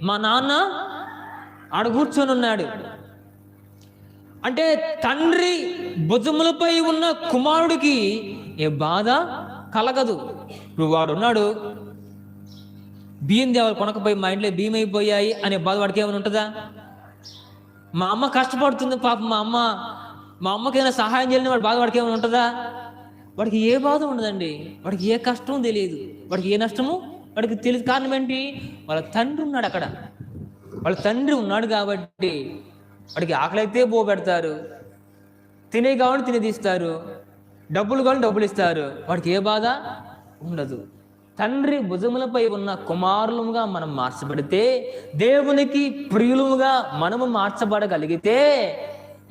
మా నాన్న ఆడ కూర్చొని ఉన్నాడు. అంటే తండ్రి భుజములపై ఉన్న కుమారుడికి ఏ బాధ కలగదు. ఇప్పుడు వాడు ఉన్నాడు, బియ్యం దేవాలి కొనకపోయి మా ఇంట్లో బియ్యం అయిపోయాయి అనే బాధ వాడికి ఏమైనా ఉంటుందా? మా అమ్మ కష్టపడుతుంది పాపం, మా అమ్మకైనా సహాయం చేయాలని వాడి బాధ వాడికి ఏమైనా ఉంటుందా? వాడికి ఏ బాధ ఉండదండి. వాడికి ఏ కష్టం తెలియదు, వాడికి ఏ నష్టము వాడికి తెలియదు. కారణం ఏంటి? వాళ్ళ తండ్రి ఉన్నాడు అక్కడ. వాళ్ళ తండ్రి ఉన్నాడు కాబట్టి వాడికి ఆకలి అయితే బో పెడతారు, తినే కావాలని తిని తీస్తారు, డబ్బులు కావాలని డబ్బులు ఇస్తారు. వాడికి ఏ బాధ ఉండదు. తండ్రి భుజములపై ఉన్న కుమారులుగా మనం మార్చబడితే, దేవునికి ప్రియులుగా మనము మార్చబడగలిగితే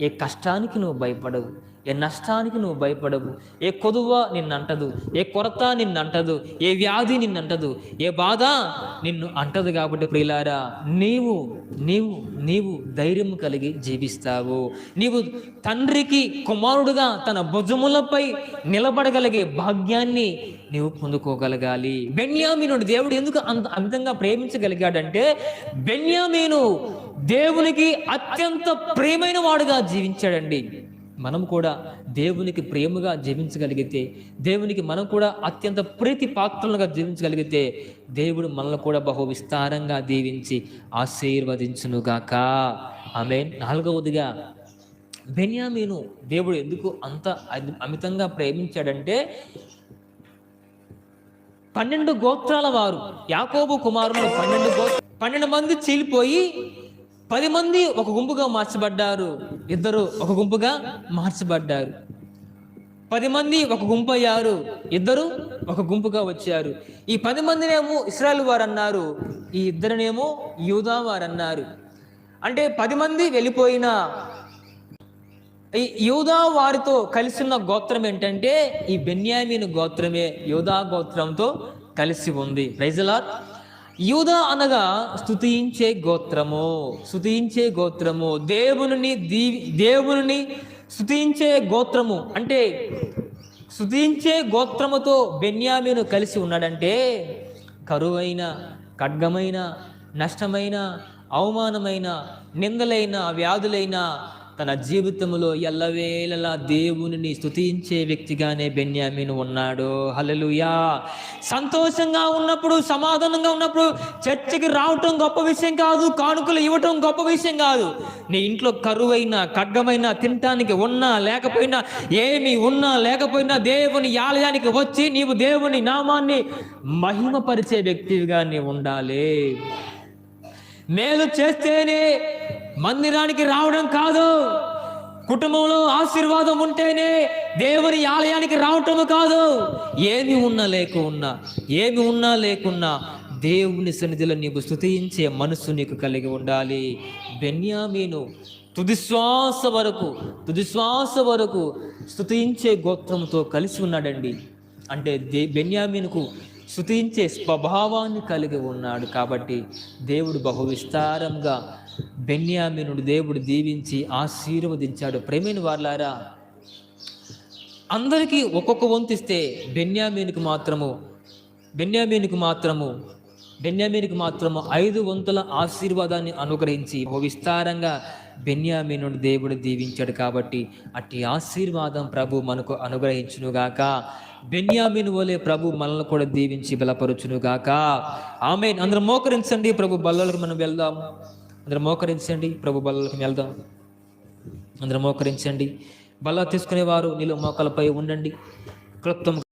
ఏ కష్టానికి నువ్వు భయపడవు, ఏ నష్టానికి నువ్వు భయపడవు. ఏ కొదువ నిన్నంటదు, ఏ కొరత నిన్నంటదు, ఏ వ్యాధి నిన్నంటదు, ఏ బాధ నిన్ను అంటదు. కాబట్టి ప్రియులారా, నీవు నీవు నీవు ధైర్యం కలిగి జీవిస్తావు. నీవు తండ్రికి కుమారుడుగా తన భుజములపై నిలబడగలిగే భాగ్యాన్ని నీవు పొందుకోగలగాలి. బెన్యామీనుడు దేవుడు ఎందుకు అంత అమితంగా ప్రేమించగలిగాడంటే, బెన్యామీను దేవునికి అత్యంత ప్రియమైన వాడుగా జీవించాడండి. మనం కూడా దేవునికి ప్రేమగా జీవించగలిగితే, దేవునికి మనం కూడా అత్యంత ప్రీతి పాత్రలుగా జీవించగలిగితే, దేవుడు మనల్ని కూడా బహు విస్తారంగా దీవించి ఆశీర్వదించునుగాక. ఆమేన్. 4వదిగా బెన్యామీను దేవుడు ఎందుకు అంత అమితంగా ప్రేమించాడంటే, 12 గోత్రాల వారు, యాకోబు కుమారులు 12 మంది చీలిపోయి 10 మంది ఒక గుంపుగా మార్చబడ్డారు. 2 ఒక గుంపుగా మార్చబడ్డారు. 10 మంది ఒక గుంపు అయ్యారు, 2 ఒక గుంపుగా వచ్చారు. ఈ 10 మందినేమో ఇశ్రాయేలు వారు అన్నారు, ఈ 2నేమో యూదా వారు అన్నారు. అంటే 10 మంది వెళ్ళిపోయిన ఈ యూదా వారితో కలిసి ఉన్న గోత్రం ఏంటంటే ఈ బెన్యామీను గోత్రమే యూదా గోత్రంతో కలిసి ఉంది. Praise the lord. యూదా అనగా స్తుతించే గోత్రము, స్తుతించే గోత్రము, దేవుని స్తుతించే గోత్రము. అంటే స్తుతించే గోత్రముతో బెన్యామీను కలిసి ఉన్నాడంటే కరువైన, ఖడ్గమైన, నష్టమైన, అవమానమైన, నిందలైన, వ్యాధులైన తన జీవితంలో ఎల్లవేళలా దేవునిని స్తుతించే వ్యక్తిగానే బెన్యామీను ఉన్నాడు. హల్లెలూయా. సంతోషంగా ఉన్నప్పుడు, సమాధానంగా ఉన్నప్పుడు చర్చికి రావటం గొప్ప విషయం కాదు, కానుకలు ఇవ్వటం గొప్ప విషయం కాదు. నీ ఇంట్లో కరువైన, ఖడ్గమైన, తినటానికి ఉన్నా లేకపోయినా, ఏమి ఉన్నా లేకపోయినా దేవుని ఆలయానికి వచ్చి నీవు దేవుని నామాన్ని మహిమపరిచే వ్యక్తిగా నీవు ఉండాలి. మేలు చేస్తేనే మందిరానికి రావడం కాదు, కుటుంబంలో ఆశీర్వాదం ఉంటేనే దేవుని ఆలయానికి రావటం కాదు. ఏమి ఉన్నా లేకున్నా దేవుని సన్నిధిలో నీకు స్తుతించే మనసు నీకు కలిగి ఉండాలి. బెన్యామీను తుది శ్వాస వరకు స్తుతించే గోత్రంతో కలిసి ఉన్నాడండి. అంటే బెన్యామీనుకు స్తుతించే స్వభావాన్ని కలిగి ఉన్నాడు. కాబట్టి దేవుడు బహు విస్తారంగా బెన్యామీనుడు దేవుడు దీవించి ఆశీర్వదించాడు. ప్రేమైన వారలారా, అందరికీ ఒక్కొక్క వంతిస్తే బెన్యామీనుకు మాత్రము 5 వంతుల ఆశీర్వాదాన్ని అనుగ్రహించి బహు విస్తారంగా బెన్యామీనును దేవుడు దీవించాడు. కాబట్టి అట్టి ఆశీర్వాదం ప్రభు మనకు అనుగ్రహించునుగాక. బెన్యామీను వలె ప్రభు మనల్ని కూడా దీవించి బలపరుచునుగాక. ఆమేన్. అందరం మోకరించండి, ప్రభు బల్లలకు మనం వెళ్దాం. అందరం మోకరించండి, ప్రభు బల్లలకు వెళ్దాం. అందరం మోకరించండి. బల్ల తీసుకునేవారు నీలో మోకాలపై ఉండండి. క్లుప్తం